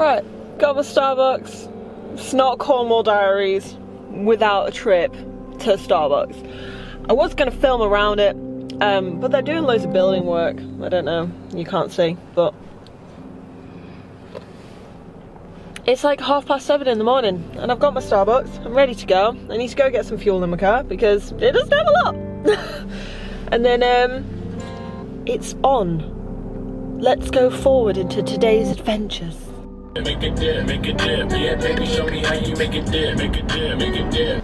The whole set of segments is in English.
Right, got my Starbucks. It's not Cornwall Diaries without a trip to Starbucks. I was gonna film around it, but they're doing loads of building work. I don't know, you can't see, but it's like 7:30 in the morning and I've got my Starbucks. I'm ready to go. I need to go get some fuel in my car because it doesn't have a lot. And then it's on. Let's go forward into today's adventures. Make it dip, yeah baby, show me how you make it dip, make it dip, make it dip.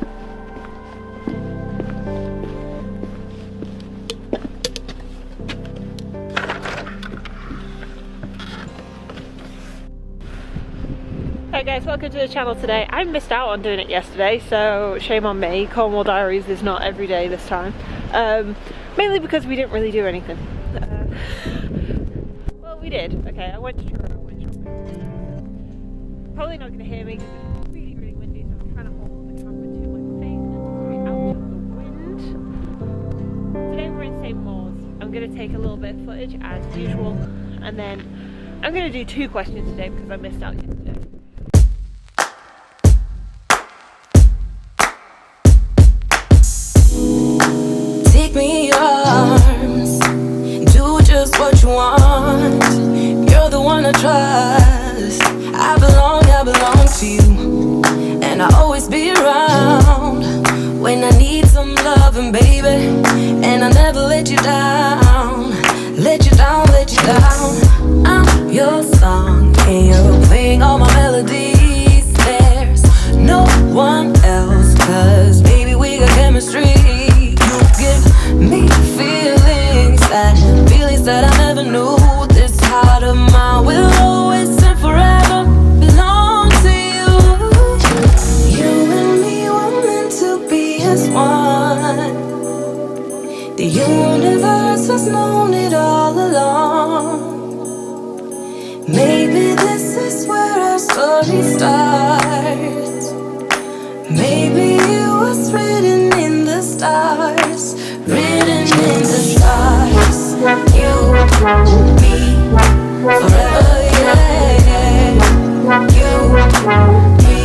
Hey guys, welcome to the channel today. I missed out on doing it yesterday, so shame on me. Cornwall Diaries is not every day this time. Mainly because we didn't really do anything. Well, we did. Okay, I went to Toronto. Probably not going to hear me because it's really, really windy, so I'm trying to hold the camera to my face and out of the wind. Today we're in St. Maur's. I'm going to take a little bit of footage as usual, and then I'm going to do 2 questions today because I missed out yesterday. Take me in your arms, do just what you want. You're the one I trust. I belong to you, and I'll always be around when I need some loving, baby. And I'll never let you down, let you down, let you down. I'm your song, and you're playing all my melodies. There's no one else, 'cause baby we got chemistry. You give me feelings that I never knew. This heart of mine will always and forever belong to you. You and me were meant to be as one. The universe has known it all along. Maybe this is where our story starts. Maybe it was written in the stars, written in the stars. You, me, forever, yeah. You, me,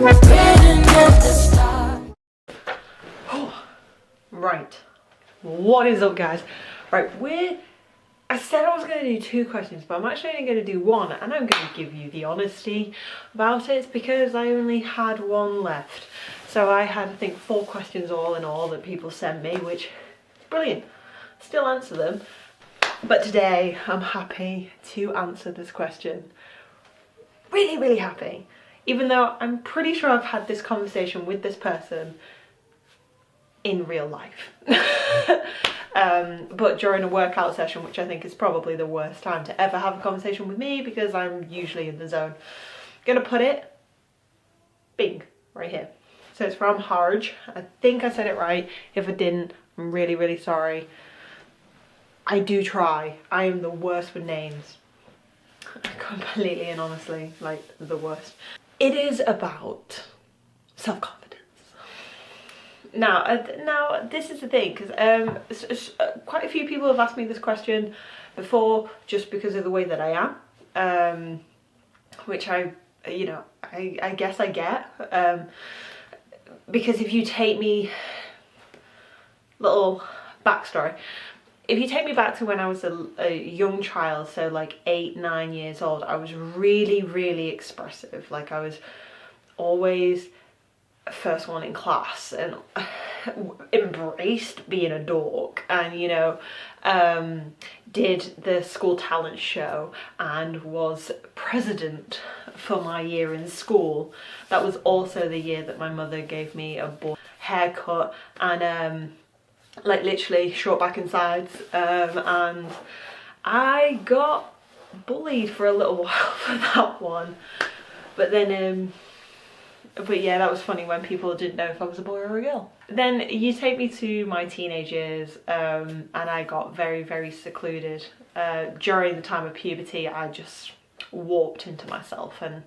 written in the stars. Right, what is up guys? Right, I said I was going to do 2 questions, but I'm actually only going to do 1, and I'm going to give you the honesty about it. It's because I only had 1 left. So I had, I think, 4 questions all in all that people sent me, which is brilliant. Still answer them. But today I'm happy to answer this question. Really, really happy. Even though I'm pretty sure I've had this conversation with this person in real life. But during a workout session, which I think is probably the worst time to ever have a conversation with me because I'm usually in the zone. Gonna put it, bing, right here. So it's from Harj. I think I said it right. If I didn't, I'm really, really sorry. I do try. I am the worst with names. Completely and honestly, like the worst. It is about self-confidence. Now this is the thing, because quite a few people have asked me this question before, just because of the way that I am, which I guess I get, because if you take me, little backstory, if you take me back to when I was a young child, so like 8, 9 years old, I was really, really expressive. Like I was always first one in class and embraced being a dork, and you know, did the school talent show and was president for my year in school. That was also the year that my mother gave me a boy haircut and like literally short back and sides, and I got bullied for a little while for that one, but then but yeah, that was funny when people didn't know if I was a boy or a girl. Then you take me to my teenage years, and I got very, very secluded. During the time of puberty, I just warped into myself and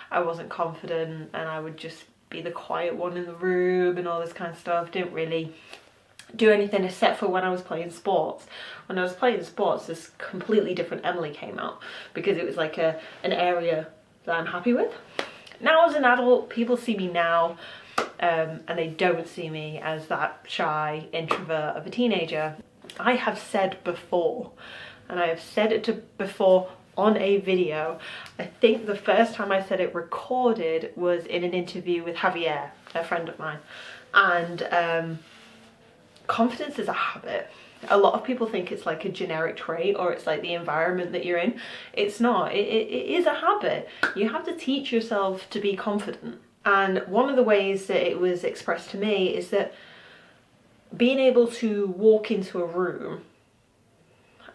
I wasn't confident, and I would just be the quiet one in the room and all this kind of stuff. Didn't really do anything except for when I was playing sports. When I was playing sports, this completely different Emily came out, because it was like an area that I'm happy with. Now as an adult, people see me now and they don't see me as that shy introvert of a teenager. I have said before, and I have said it before on a video, I think the first time I said it recorded was in an interview with Javier, a friend of mine, and confidence is a habit. A lot of people think it's like a generic trait or it's like the environment that you're in. It's not. It is a habit. You have to teach yourself to be confident. And one of the ways that it was expressed to me is that being able to walk into a room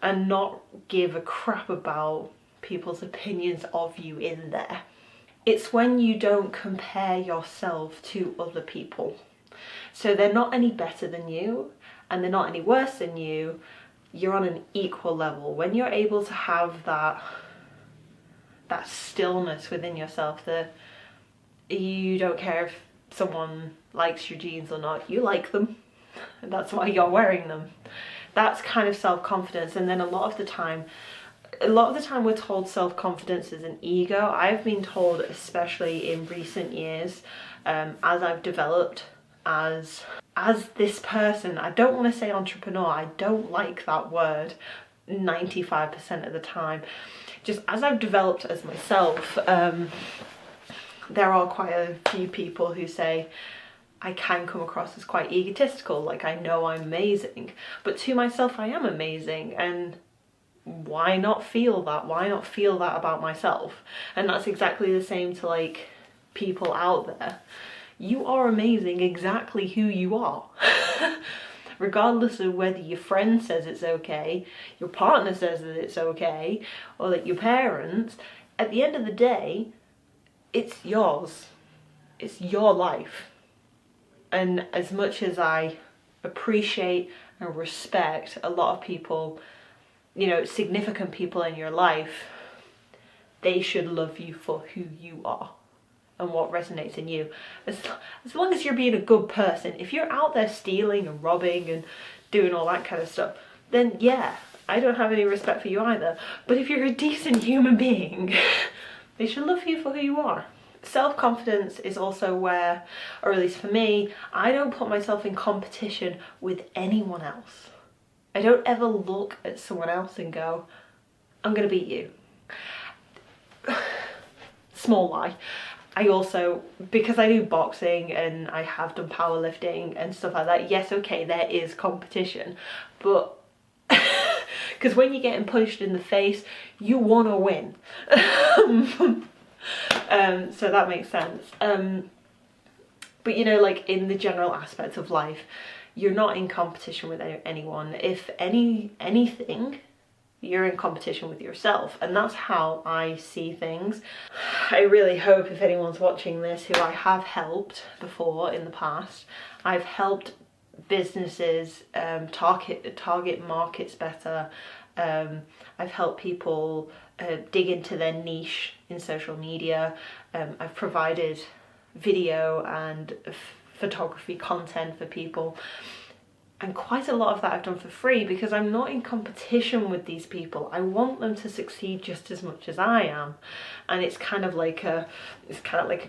and not give a crap about people's opinions of you in there. It's when you don't compare yourself to other people. So they're not any better than you and they're not any worse than you. You're on an equal level. When you're able to have that stillness within yourself, that you don't care if someone likes your jeans or not, you like them, and that's why you're wearing them. That's kind of self-confidence. And then a lot of the time we're told self-confidence is an ego. I've been told, especially in recent years, as I've developed as this person, I don't want to say entrepreneur, I don't like that word 95% of the time. Just as I've developed as myself, there are quite a few people who say I can come across as quite egotistical, like I know I'm amazing, but to myself I am amazing, and why not feel that? Why not feel that about myself? And that's exactly the same to like people out there. You are amazing exactly who you are. Regardless of whether your friend says it's okay, your partner says that it's okay, or that your parents, at the end of the day, it's yours. It's your life. And as much as I appreciate and respect a lot of people, you know, significant people in your life, they should love you for who you are and what resonates in you. As long as you're being a good person. If you're out there stealing and robbing and doing all that kind of stuff, then yeah, I don't have any respect for you either. But if you're a decent human being, they should love you for who you are. Self-confidence is also where, or at least for me, I don't put myself in competition with anyone else. I don't ever look at someone else and go, I'm gonna beat you. Small lie. I also, because I do boxing and I have done powerlifting and stuff like that, yes, okay, there is competition, but because when you're getting punched in the face, you want to win. So that makes sense. But you know, like in the general aspects of life, you're not in competition with anyone. If anything, you're in competition with yourself, and that's how I see things. I really hope if anyone's watching this who I have helped before in the past, I've helped businesses target markets better. I've helped people dig into their niche in social media. I've provided video and photography content for people, and quite a lot of that I've done for free because I'm not in competition with these people. I want them to succeed just as much as I am, and it's kind of like a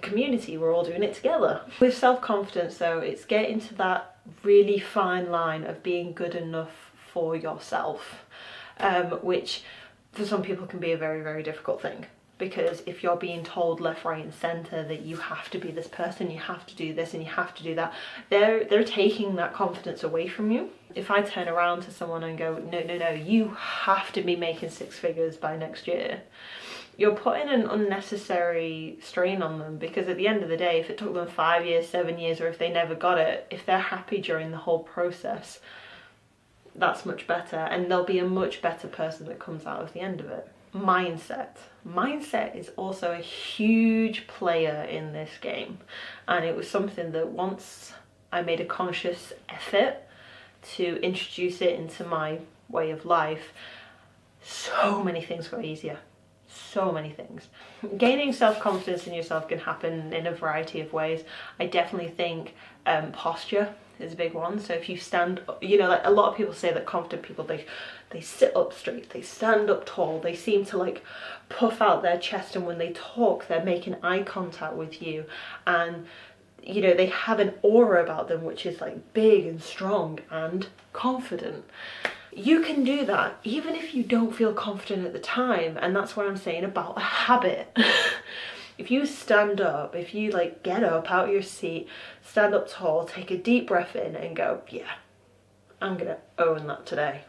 community. We're all doing it together. With self-confidence though, it's getting to that really fine line of being good enough for yourself, which for some people can be a very, very difficult thing. Because if you're being told left, right and centre that you have to be this person, you have to do this and you have to do that, they're taking that confidence away from you. If I turn around to someone and go, no, you have to be making 6 figures by next year, you're putting an unnecessary strain on them, because at the end of the day, if it took them 5 years, 7 years, or if they never got it, if they're happy during the whole process, that's much better, and they'll be a much better person that comes out of the end of it. Mindset is also a huge player in this game, and it was something that once I made a conscious effort to introduce it into my way of life, so many things got easier. So many things. Gaining self-confidence in yourself can happen in a variety of ways. I definitely think posture is a big one. So if you stand, you know, like a lot of people say that confident people, they sit up straight, they stand up tall, they seem to like puff out their chest, and when they talk they're making eye contact with you, and you know, they have an aura about them which is like big and strong and confident. You can do that even if you don't feel confident at the time, and that's what I'm saying about a habit. If you stand up, if you like get up out of your seat, stand up tall, take a deep breath in and go, yeah, I'm gonna own that today.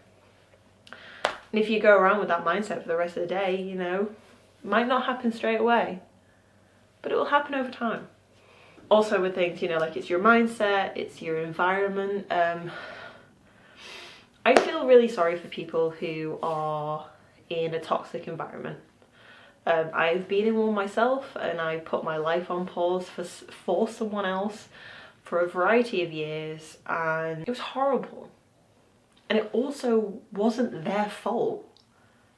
And if you go around with that mindset for the rest of the day, you know, it might not happen straight away, but it will happen over time. Also with things, you know, like it's your mindset, it's your environment. I feel really sorry for people who are in a toxic environment. I've been in one myself, and I put my life on pause for someone else for a variety of years, and it was horrible. And it also wasn't their fault,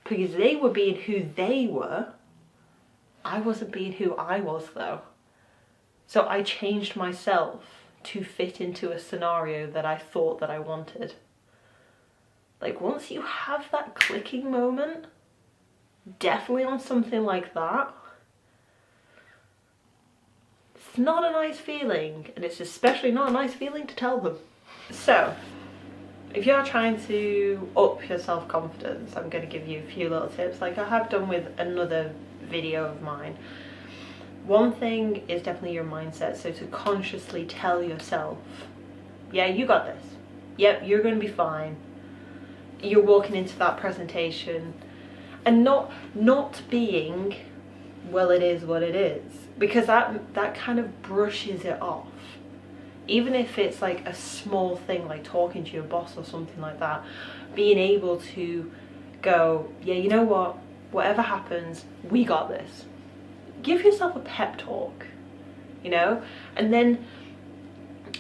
because they were being who they were. I wasn't being who I was though. So I changed myself to fit into a scenario that I thought that I wanted. Like once you have that clicking moment, definitely on something like that, it's not a nice feeling, and it's especially not a nice feeling to tell them. So if you're trying to up your self-confidence, I'm going to give you a few little tips like I have done with another video of mine. One thing is definitely your mindset, so to consciously tell yourself, yeah, you got this, yep, you're going to be fine. You're walking into that presentation, and not being, well, it is what it is, because that kind of brushes it off. Even if it's like a small thing like talking to your boss or something like that, being able to go, yeah, you know what, whatever happens, we got this. Give yourself a pep talk, you know, and then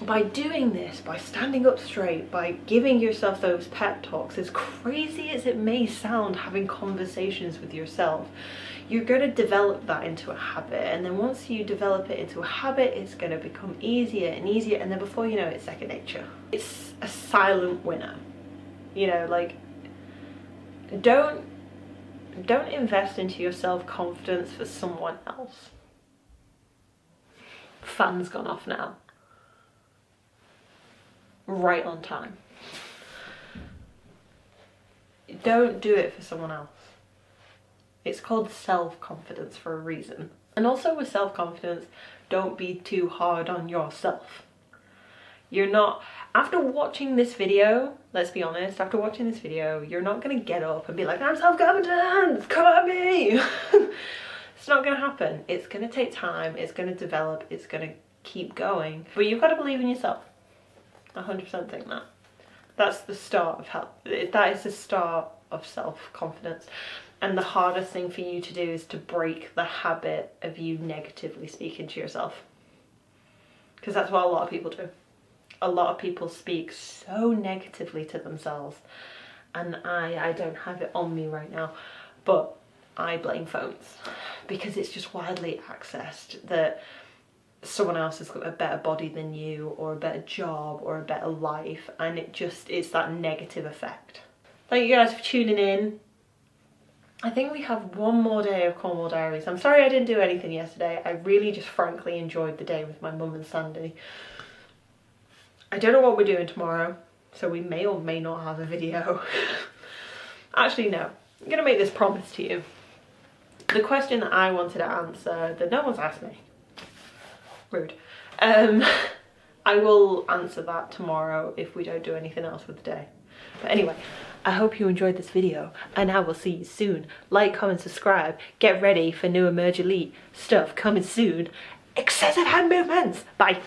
by doing this, by standing up straight, by giving yourself those pep talks, as crazy as it may sound, having conversations with yourself, you're going to develop that into a habit. And then once you develop it into a habit, it's going to become easier and easier, and then before you know it, it's second nature. It's a silent winner, you know, like don't invest into your self-confidence for someone else. Fan's gone off now. Right on time. Don't do it for someone else. It's called self-confidence for a reason. And also with self-confidence, don't be too hard on yourself. You're not, after watching this video, let's be honest, after watching this video, you're not going to get up and be like, I'm self-confident, come at me. It's not going to happen. It's going to take time, it's going to develop, it's going to keep going. But you've got to believe in yourself. 100% think that. That's the start of health. That is the start of self-confidence. And the hardest thing for you to do is to break the habit of you negatively speaking to yourself. Because that's what a lot of people do. A lot of people speak so negatively to themselves. And I don't have it on me right now, but I blame phones. Because it's just widely accessed that someone else has got a better body than you, or a better job, or a better life, and it's that negative effect. Thank you guys for tuning in. I think we have one more day of Cornwall Diaries. I'm sorry I didn't do anything yesterday. I really just frankly enjoyed the day with my mum and Sandy. I don't know what we're doing tomorrow, so we may or may not have a video. Actually, no. I'm gonna make this promise to you. The question that I wanted to answer that no one's asked me. Rude. I will answer that tomorrow if we don't do anything else with the day. But anyway, I hope you enjoyed this video, and I will see you soon. Like, comment, subscribe. Get ready for new Emerge Elite stuff coming soon. Excessive hand movements. Bye.